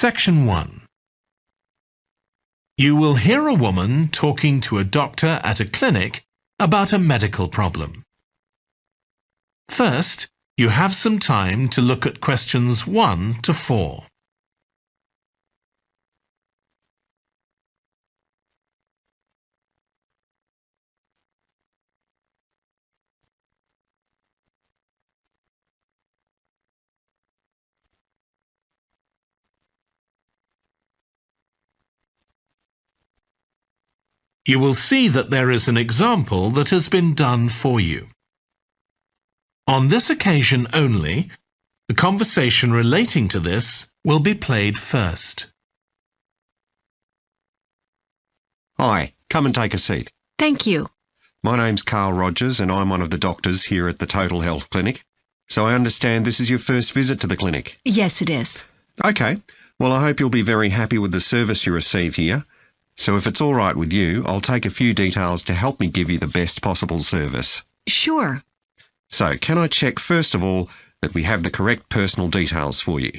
Section 1. You will hear a woman talking to a doctor at a clinic about a medical problem. First, you have some time to look at questions 1 to 4. You will see that there is an example that has been done for you. On this occasion only, the conversation relating to this will be played first. Hi, come and take a seat. Thank you. My name's Carl Rogers and I'm one of the doctors here at the Total Health Clinic. So I understand this is your first visit to the clinic? Yes, it is. Okay, well I hope you'll be very happy with the service you receive here. So if it's all right with you, I'll take a few details to help me give you the best possible service. Sure. So can I check first of all that we have the correct personal details for you?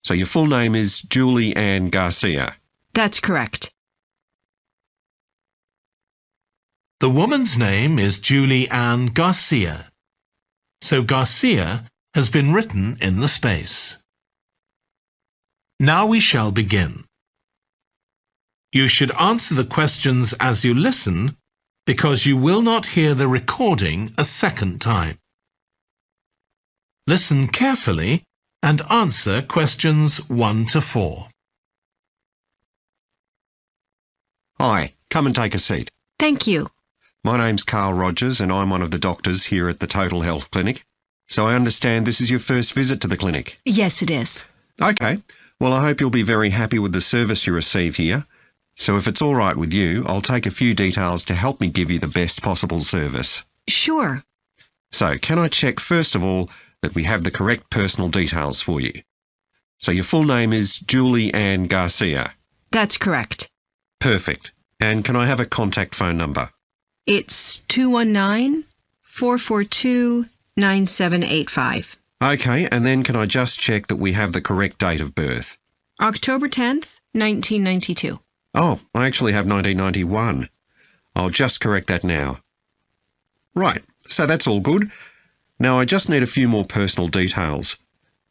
So your full name is Julie Ann Garcia. That's correct. The woman's name is Julie Ann Garcia. So Garcia has been written in the space. Now we shall begin. You should answer the questions as you listen because you will not hear the recording a second time. Listen carefully and answer questions 1 to 4. Hi, come and take a seat. Thank you. My name's Carl Rogers and I'm one of the doctors here at the Total Health Clinic. So I understand this is your first visit to the clinic? Yes, it is. Okay, well I hope you'll be very happy with the service you receive here. So if it's all right with you, I'll take a few details to help me give you the best possible service. Sure. So can I check first of all that we have the correct personal details for you? So your full name is Julie Ann Garcia. That's correct. Perfect. And can I have a contact phone number? It's 219-442-9785. Okay, and then can I just check that we have the correct date of birth? October 10th, 1992. Oh, I actually have 1991. I'll just correct that now. Right, so that's all good. Now I just need a few more personal details.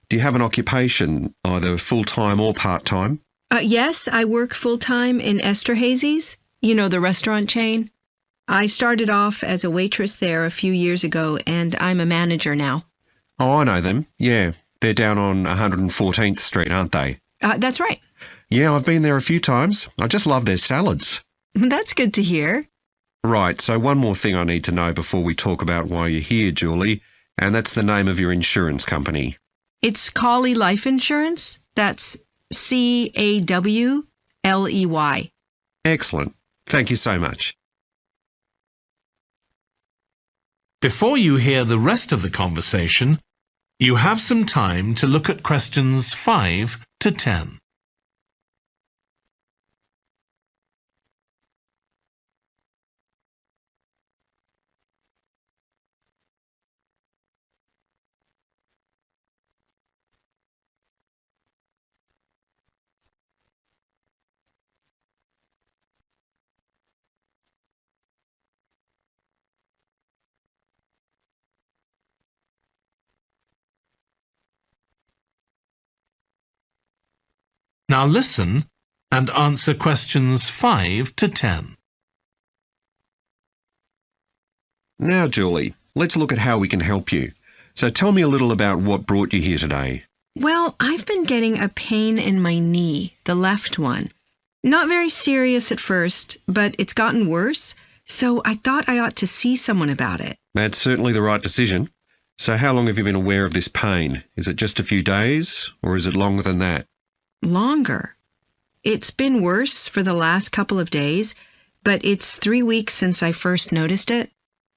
Do you have an occupation, either full-time or part-time? Yes, I work full-time in Esterhazy's, you know, the restaurant chain. I started off as a waitress there a few years ago, and I'm a manager now. Oh, I know them. Yeah, they're down on 114th Street, aren't they? That's right. Yeah, I've been there a few times. I just love their salads. That's good to hear. Right, so one more thing I need to know before we talk about why you're here, Julie, and that's the name of your insurance company. It's Cawley Life Insurance. That's Cawley. Excellent. Thank you so much. Before you hear the rest of the conversation, you have some time to look at questions 5 to 10. Now listen and answer questions 5 to 10. Now, Julie, let's look at how we can help you. So tell me a little about what brought you here today. Well, I've been getting a pain in my knee, the left one. Not very serious at first, but it's gotten worse, so I thought I ought to see someone about it. That's certainly the right decision. So how long have you been aware of this pain? Is it just a few days, or is it longer than that? Longer. It's been worse for the last couple of days, but it's 3 weeks since I first noticed it.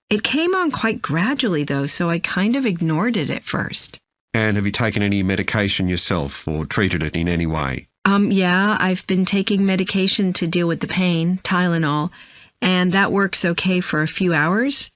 It came on quite gradually, though, so I kind of ignored it at first. And have you taken any medication yourself or treated it in any way? Yeah, I've been taking medication to deal with the pain, Tylenol, and that works okay for a few hours,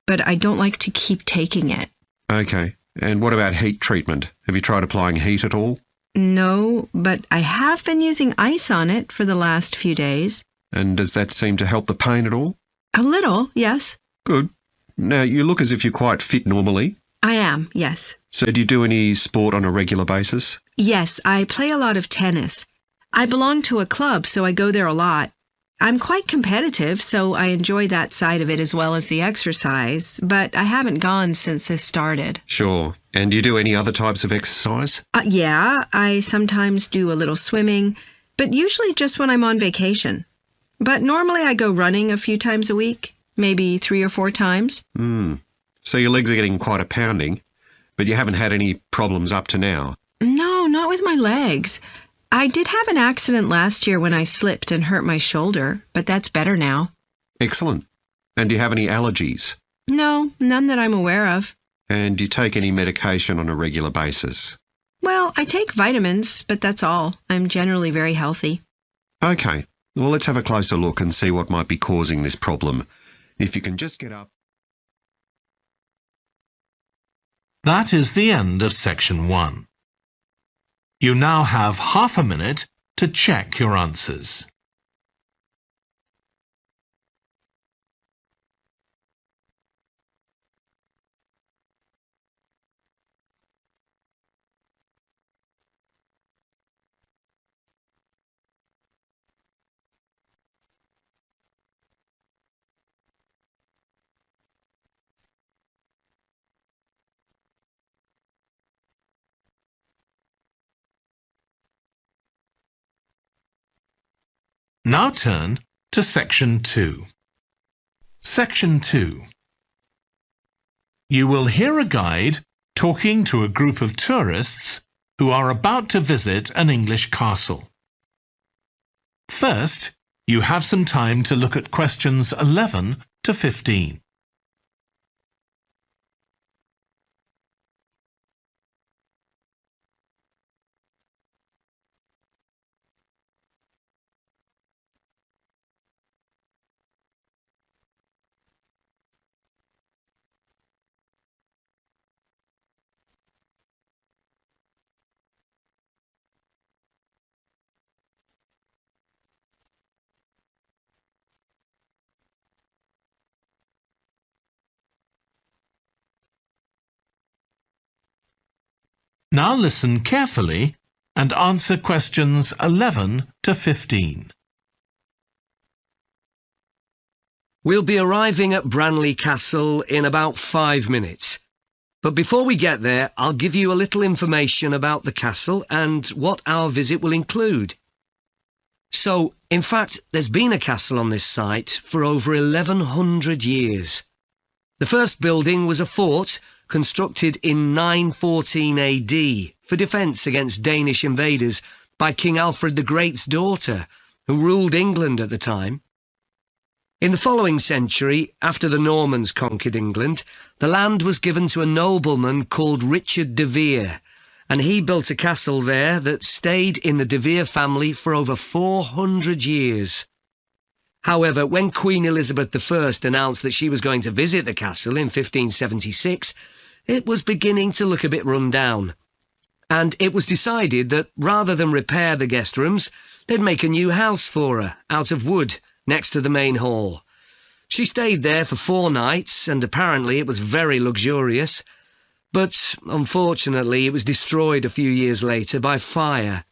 but I don't like to keep taking it. Okay. And what about heat treatment? Have you tried applying heat at all? No, but I have been using ice on it for the last few days. And does that seem to help the pain at all? A little, yes. Good. Now, you look as if you're quite fit normally. I am, yes. So do you do any sport on a regular basis? Yes, I play a lot of tennis. I belong to a club, so I go there a lot. I'm quite competitive, so I enjoy that side of it as well as the exercise, but I haven't gone since this started. Sure. And do you do any other types of exercise? Yeah, I sometimes do a little swimming, but usually just when I'm on vacation. But normally I go running a few times a week, maybe 3 or 4 times. So your legs are getting quite a pounding, but you haven't had any problems up to now? No, not with my legs. I did have an accident last year when I slipped and hurt my shoulder, but that's better now. Excellent. And do you have any allergies? No, none that I'm aware of. And do you take any medication on a regular basis? Well, I take vitamins, but that's all. I'm generally very healthy. Okay. Well, let's have a closer look and see what might be causing this problem. If you can just get up. That is the end of section 1. You now have half a minute to check your answers. Now turn to section 2. Section 2. You will hear a guide talking to a group of tourists who are about to visit an English castle. First, you have some time to look at questions 11 to 15. Now listen carefully and answer questions 11 to 15. We'll be arriving at Branley Castle in about 5 minutes. But before we get there, I'll give you a little information about the castle and what our visit will include. So, in fact, there's been a castle on this site for over 1100 years. The first building was a fort constructed in 914 AD for defence against Danish invaders by King Alfred the Great's daughter, who ruled England at the time. In the following century, after the Normans conquered England, the land was given to a nobleman called Richard de Vere, and he built a castle there that stayed in the de Vere family for over 400 years. However, when Queen Elizabeth I announced that she was going to visit the castle in 1576, it was beginning to look a bit run down. And it was decided that rather than repair the guest rooms, they'd make a new house for her, out of wood, next to the main hall. She stayed there for 4 nights, and apparently it was very luxurious. But, unfortunately, it was destroyed a few years later by fire.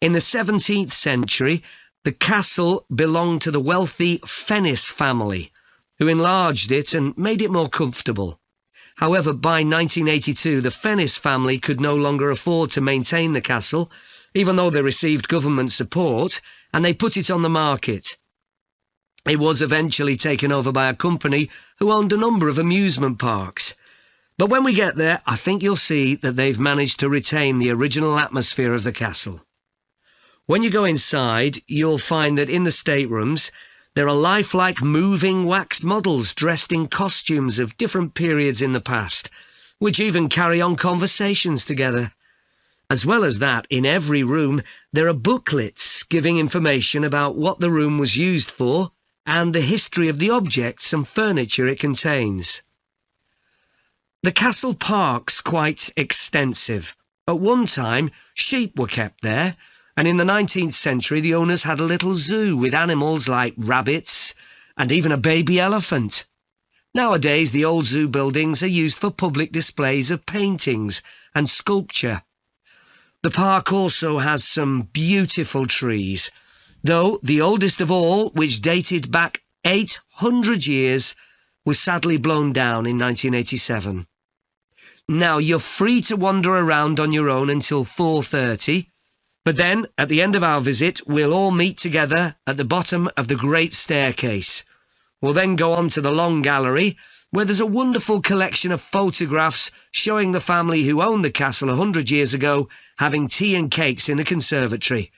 In the 17th century, the castle belonged to the wealthy Fennis family, who enlarged it and made it more comfortable. However, by 1982, the Fennis family could no longer afford to maintain the castle, even though they received government support, and they put it on the market. It was eventually taken over by a company who owned a number of amusement parks. But when we get there, I think you'll see that they've managed to retain the original atmosphere of the castle. When you go inside, you'll find that in the staterooms, there are lifelike moving wax models dressed in costumes of different periods in the past, which even carry on conversations together. As well as that, in every room, there are booklets giving information about what the room was used for and the history of the objects and furniture it contains. The castle park's quite extensive, At one time, sheep were kept there, and in the 19th century the owners had a little zoo with animals like rabbits and even a baby elephant. Nowadays, the old zoo buildings are used for public displays of paintings and sculpture. The park also has some beautiful trees, though the oldest of all, which dated back 800 years, was sadly blown down in 1987. Now, you're free to wander around on your own until 4:30, but then, at the end of our visit, we'll all meet together at the bottom of the great staircase. We'll then go on to the long gallery, where there's a wonderful collection of photographs showing the family who owned the castle 100 years ago having tea and cakes in the conservatory.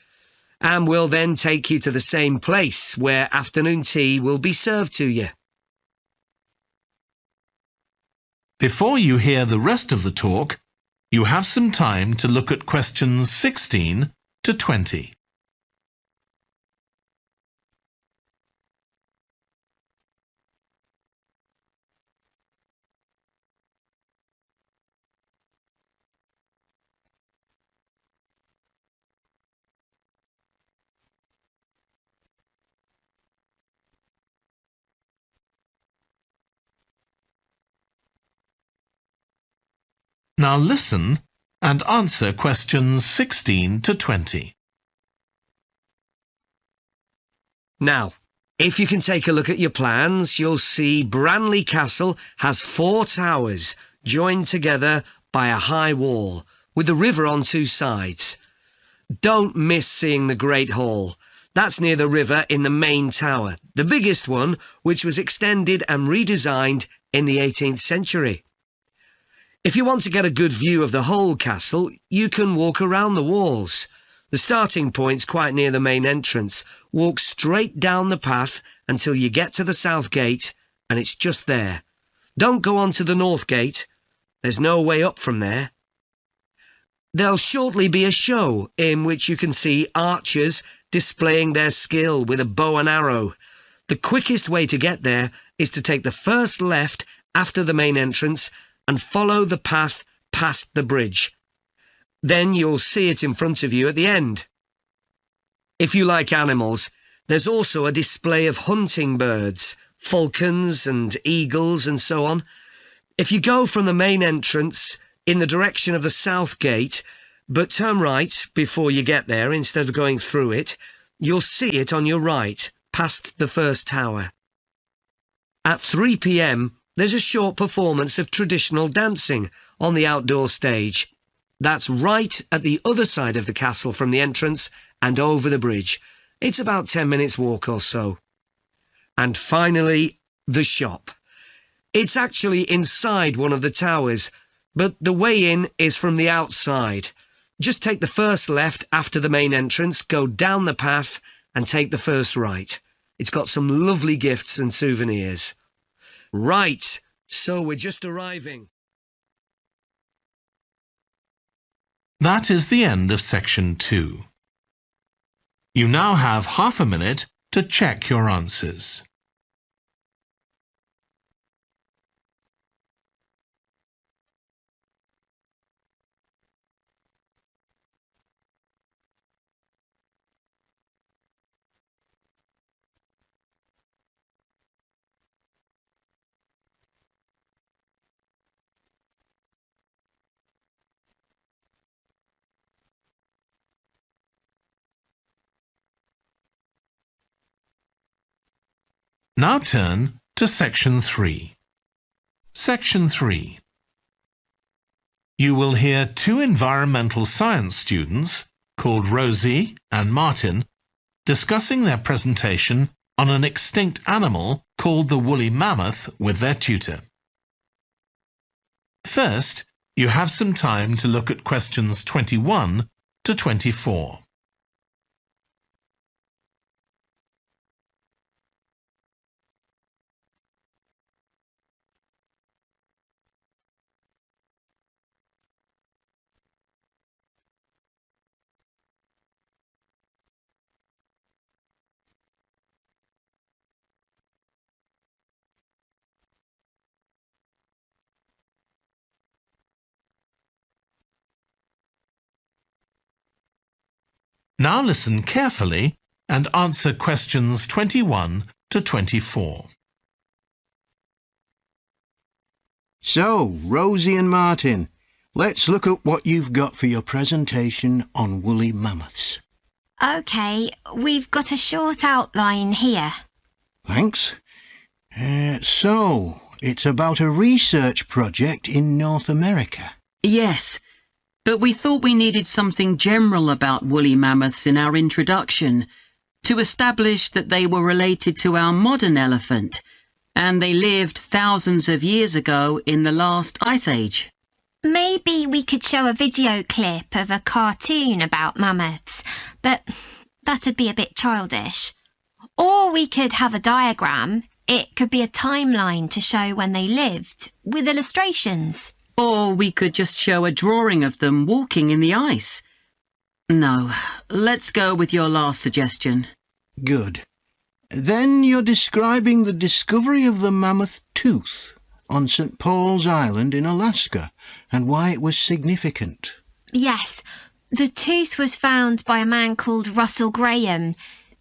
And we'll then take you to the same place, where afternoon tea will be served to you. Before you hear the rest of the talk, you have some time to look at questions 16 to 20. Now listen and answer questions 16 to 20. Now, if you can take a look at your plans, you'll see Branley Castle has 4 towers joined together by a high wall, with the river on 2 sides. Don't miss seeing the Great Hall. That's near the river in the main tower, the biggest one, which was extended and redesigned in the 18th century. If you want to get a good view of the whole castle, you can walk around the walls. The starting point's quite near the main entrance. Walk straight down the path until you get to the south gate, and it's just there. Don't go on to the north gate. There's no way up from there. There'll shortly be a show in which you can see archers displaying their skill with a bow and arrow. The quickest way to get there is to take the first left after the main entrance and follow the path past the bridge. Then you'll see it in front of you at the end. If you like animals, there's also a display of hunting birds, falcons and eagles and so on. If you go from the main entrance in the direction of the south gate, but turn right before you get there instead of going through it, you'll see it on your right, past the first tower. At 3 p.m, there's a short performance of traditional dancing on the outdoor stage. That's right at the other side of the castle from the entrance and over the bridge. It's about 10 minutes walk or so. And finally, the shop. It's actually inside one of the towers, but the way in is from the outside. Just take the first left after the main entrance, go down the path and take the first right. It's got some lovely gifts and souvenirs. Right, so we're just arriving. That is the end of section 2. You now have half a minute to check your answers. Now turn to section 3. Section 3. You will hear 2 environmental science students, called Rosie and Martin, discussing their presentation on an extinct animal called the woolly mammoth with their tutor. First, you have some time to look at questions 21 to 24. Now listen carefully and answer questions 21 to 24. So, Rosie and Martin, let's look at what you've got for your presentation on woolly mammoths. OK, we've got a short outline here. Thanks. So, it's about a research project in North America. Yes, but we thought we needed something general about woolly mammoths in our introduction to establish that they were related to our modern elephant, and they lived thousands of years ago in the last ice age. Maybe we could show a video clip of a cartoon about mammoths, but that'd be a bit childish. Or we could have a diagram. It could be a timeline to show when they lived, with illustrations. Or we could just show a drawing of them walking in the ice. No, let's go with your last suggestion. Good. Then you're describing the discovery of the mammoth tooth on St. Paul's Island in Alaska and why it was significant. Yes, the tooth was found by a man called Russell Graham.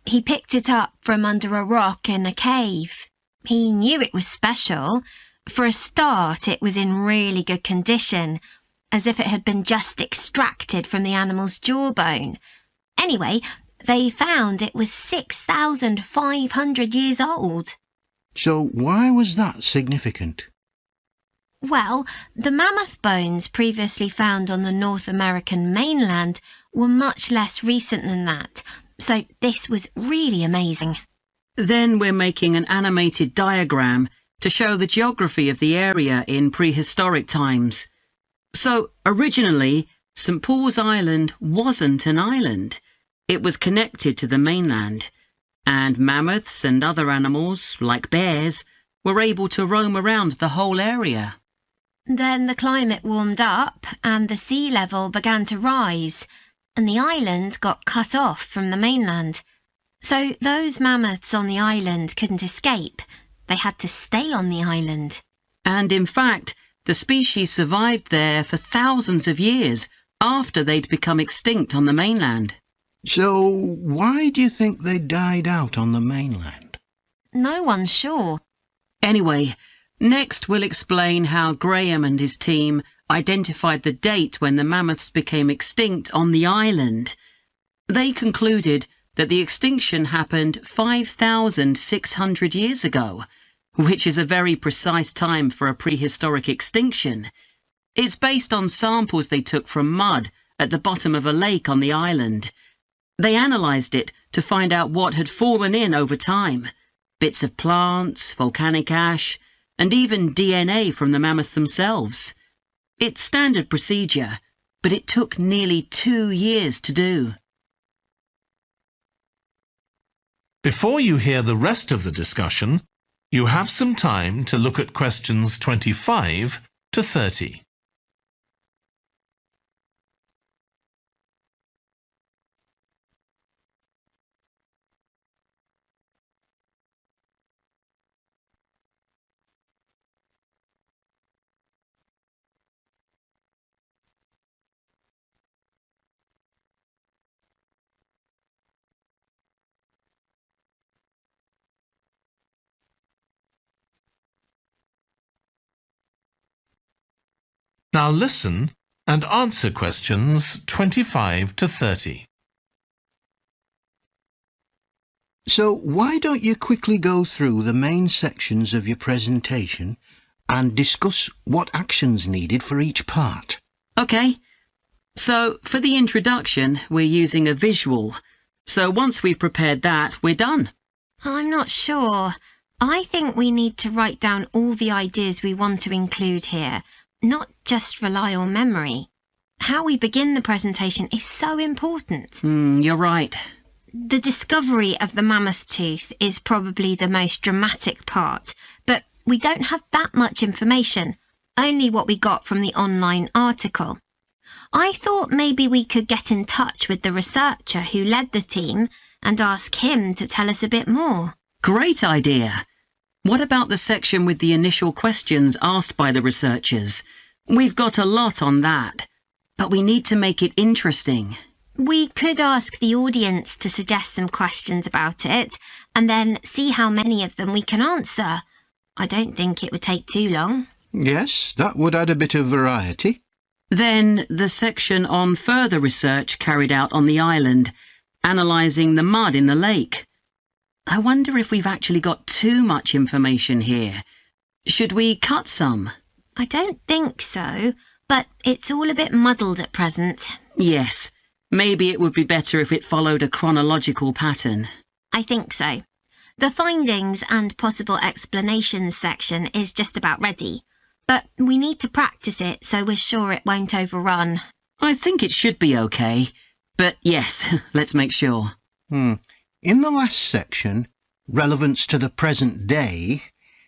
He picked it up from under a rock in a cave. He knew it was special. For a start, it was in really good condition, as if it had been just extracted from the animal's jawbone. Anyway, they found it was 6,500 years old. So why was that significant? Well, the mammoth bones previously found on the North American mainland were much less recent than that, so this was really amazing. Then we're making an animated diagram to show the geography of the area in prehistoric times. So, originally, St. Paul's Island wasn't an island. It was connected to the mainland, and mammoths and other animals, like bears, were able to roam around the whole area. Then the climate warmed up and the sea level began to rise, and the island got cut off from the mainland. So those mammoths on the island couldn't escape. They had to stay on the island. And in fact, the species survived there for thousands of years after they'd become extinct on the mainland. So why do you think they died out on the mainland? No one's sure. Anyway, next we'll explain how Graham and his team identified the date when the mammoths became extinct on the island. They concluded that the extinction happened 5,600 years ago, which is a very precise time for a prehistoric extinction. It's based on samples they took from mud at the bottom of a lake on the island. They analysed it to find out what had fallen in over time, bits of plants, volcanic ash, and even DNA from the mammoths themselves. It's standard procedure, but it took nearly 2 years to do. Before you hear the rest of the discussion, you have some time to look at questions 25 to 30. Now listen and answer questions 25 to 30. So why don't you quickly go through the main sections of your presentation and discuss what actions needed for each part? OK. So for the introduction, we're using a visual. So once we've prepared that, we're done. I'm not sure. I think we need to write down all the ideas we want to include here, not just rely on memory. How we begin the presentation is so important. You're right. The discovery of the mammoth tooth is probably the most dramatic part, but we don't have that much information, only what we got from the online article. I thought maybe we could get in touch with the researcher who led the team and ask him to tell us a bit more. Great idea. What about the section with the initial questions asked by the researchers? We've got a lot on that, but we need to make it interesting. We could ask the audience to suggest some questions about it, and then see how many of them we can answer. I don't think it would take too long. Yes, that would add a bit of variety. Then the section on further research carried out on the island, analysing the mud in the lake. I wonder if we've actually got too much information here. Should we cut some? I don't think so, but it's all a bit muddled at present. Yes, maybe it would be better if it followed a chronological pattern. I think so. The findings and possible explanations section is just about ready, but we need to practice it so we're sure it won't overrun. I think it should be okay, but yes, let's make sure. In the last section, relevance to the present day,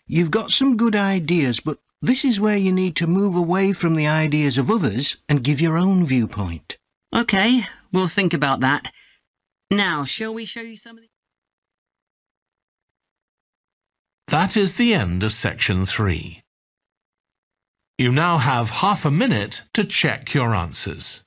you've got some good ideas, but this is where you need to move away from the ideas of others and give your own viewpoint. Okay, we'll think about that. Now, shall we show you some of the... That is the end of section 3. You now have half a minute to check your answers.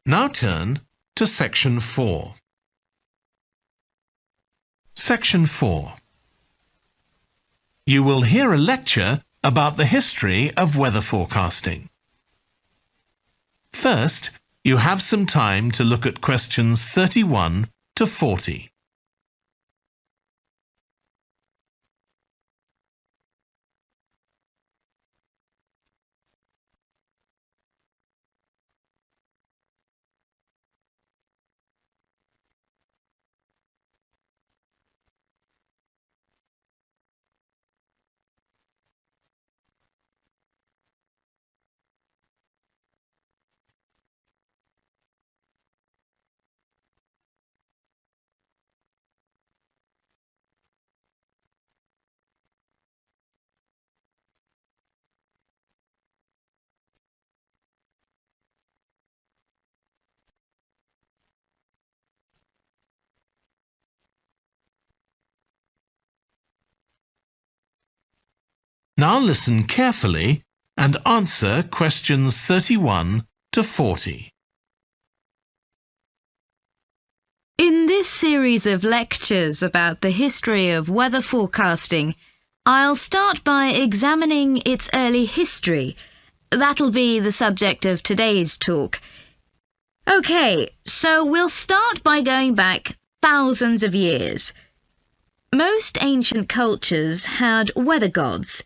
Now turn to section 4. Section 4. You will hear a lecture about the history of weather forecasting. First, you have some time to look at questions 31 to 40. Now listen carefully and answer questions 31 to 40. In this series of lectures about the history of weather forecasting, I'll start by examining its early history. That'll be the subject of today's talk. Okay, so we'll start by going back thousands of years. Most ancient cultures had weather gods,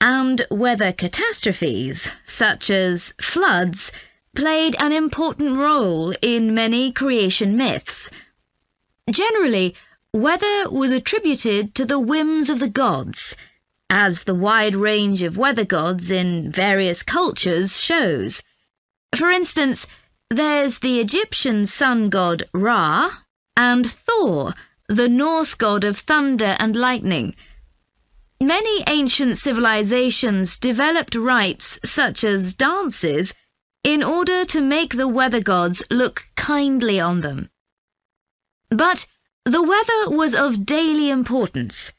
and weather catastrophes, such as floods, played an important role in many creation myths. Generally, weather was attributed to the whims of the gods, as the wide range of weather gods in various cultures shows. For instance, there's the Egyptian sun god Ra, and Thor, the Norse god of thunder and lightning. Many ancient civilizations developed rites such as dances in order to make the weather gods look kindly on them. But the weather was of daily importance.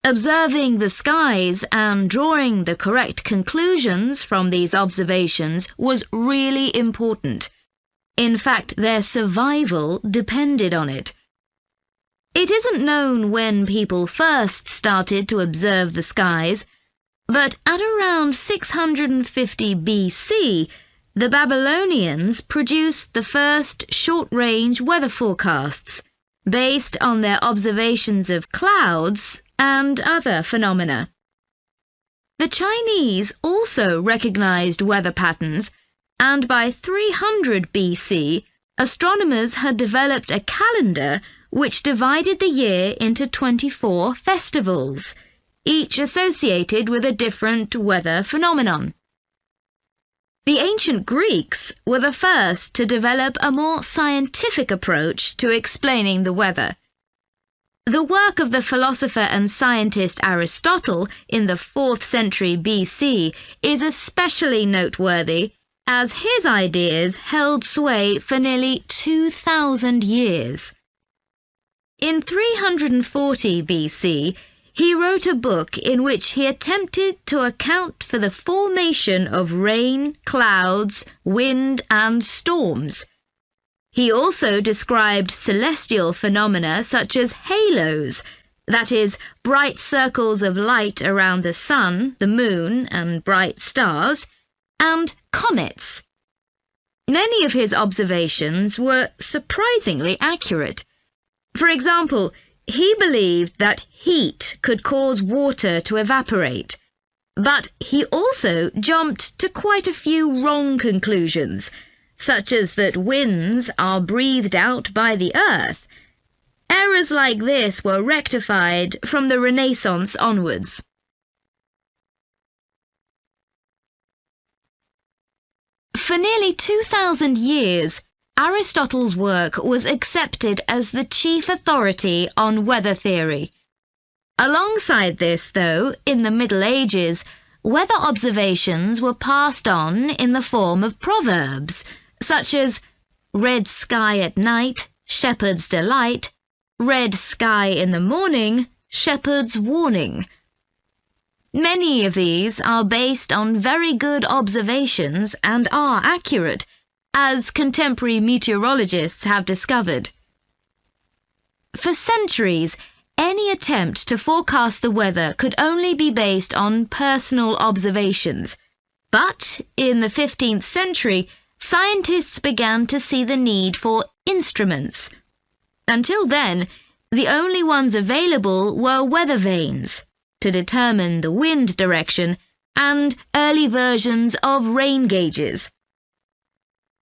Observing the skies and drawing the correct conclusions from these observations was really important. In fact, their survival depended on it. It isn't known when people first started to observe the skies, but at around 650 BC, the Babylonians produced the first short-range weather forecasts, based on their observations of clouds and other phenomena. The Chinese also recognized weather patterns, and by 300 BC, astronomers had developed a calendar which divided the year into 24 festivals, each associated with a different weather phenomenon. The ancient Greeks were the first to develop a more scientific approach to explaining the weather. The work of the philosopher and scientist Aristotle in the 4th century BC is especially noteworthy, as his ideas held sway for nearly 2,000 years. In 340 BC, he wrote a book in which he attempted to account for the formation of rain, clouds, wind, and storms. He also described celestial phenomena such as halos, that is, bright circles of light around the sun, the moon, and bright stars, and comets. Many of his observations were surprisingly accurate. For example, he believed that heat could cause water to evaporate, but he also jumped to quite a few wrong conclusions, such as that winds are breathed out by the earth. Errors like this were rectified from the Renaissance onwards. For nearly 2,000 years, Aristotle's work was accepted as the chief authority on weather theory. Alongside this, though, in the Middle Ages, weather observations were passed on in the form of proverbs, such as red sky at night, shepherd's delight, red sky in the morning, shepherd's warning. Many of these are based on very good observations and are accurate, as contemporary meteorologists have discovered. For centuries, any attempt to forecast the weather could only be based on personal observations. But in the 15th century, scientists began to see the need for instruments. Until then, the only ones available were weather vanes to determine the wind direction and early versions of rain gauges.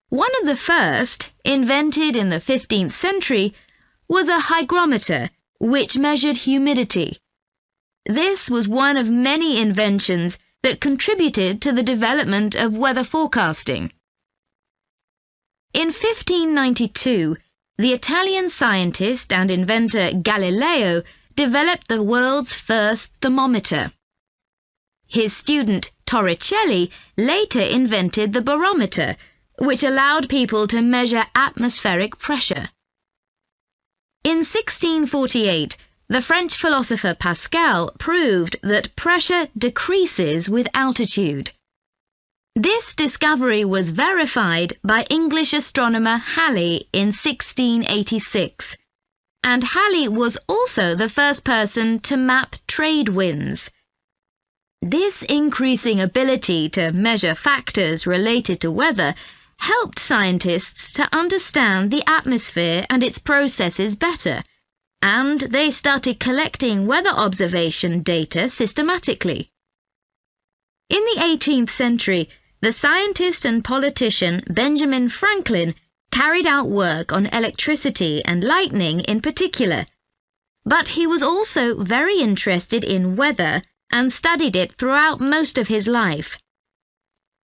One of the first, invented in the 15th century, was a hygrometer, which measured humidity. This was one of many inventions that contributed to the development of weather forecasting. In 1592, the Italian scientist and inventor Galileo developed the world's first thermometer. His student Torricelli later invented the barometer, which allowed people to measure atmospheric pressure. In 1648, the French philosopher Pascal proved that pressure decreases with altitude. This discovery was verified by English astronomer Halley in 1686, and Halley was also the first person to map trade winds. This increasing ability to measure factors related to weather helped scientists to understand the atmosphere and its processes better, and they started collecting weather observation data systematically. In the 18th century, the scientist and politician Benjamin Franklin carried out work on electricity and lightning in particular, but he was also very interested in weather and studied it throughout most of his life.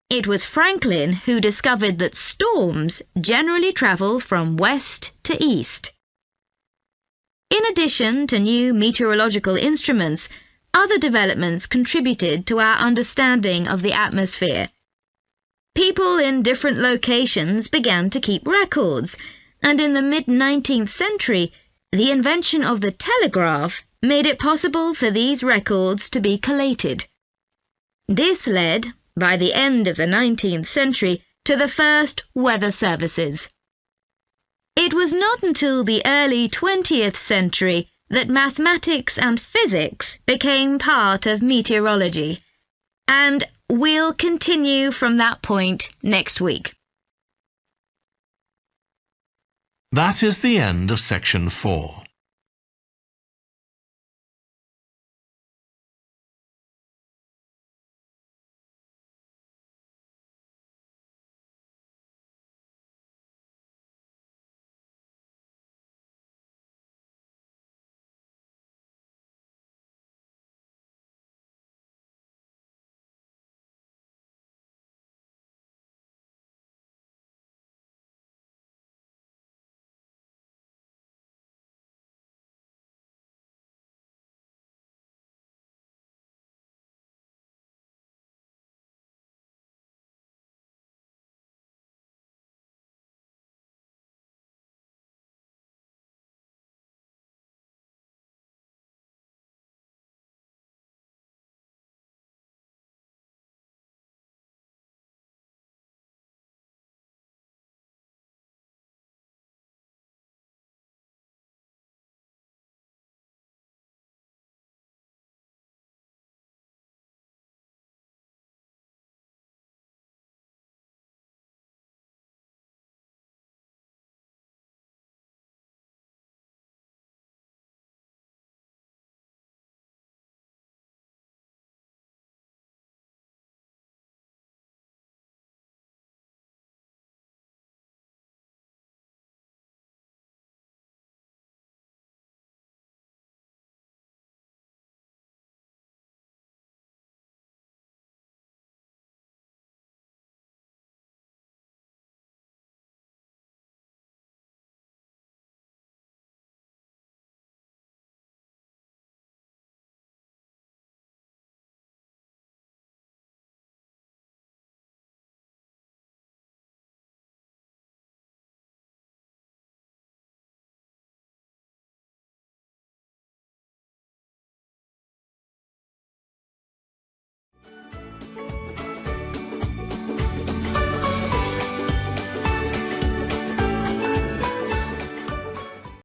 It was Franklin who discovered that storms generally travel from west to east. In addition to new meteorological instruments, other developments contributed to our understanding of the atmosphere. People in different locations began to keep records, and in the mid-19th century, the invention of the telegraph made it possible for these records to be collated. This led, by the end of the 19th century, to the first weather services. It was not until the early 20th century that mathematics and physics became part of meteorology, and we'll continue from that point next week. That is the end of section 4.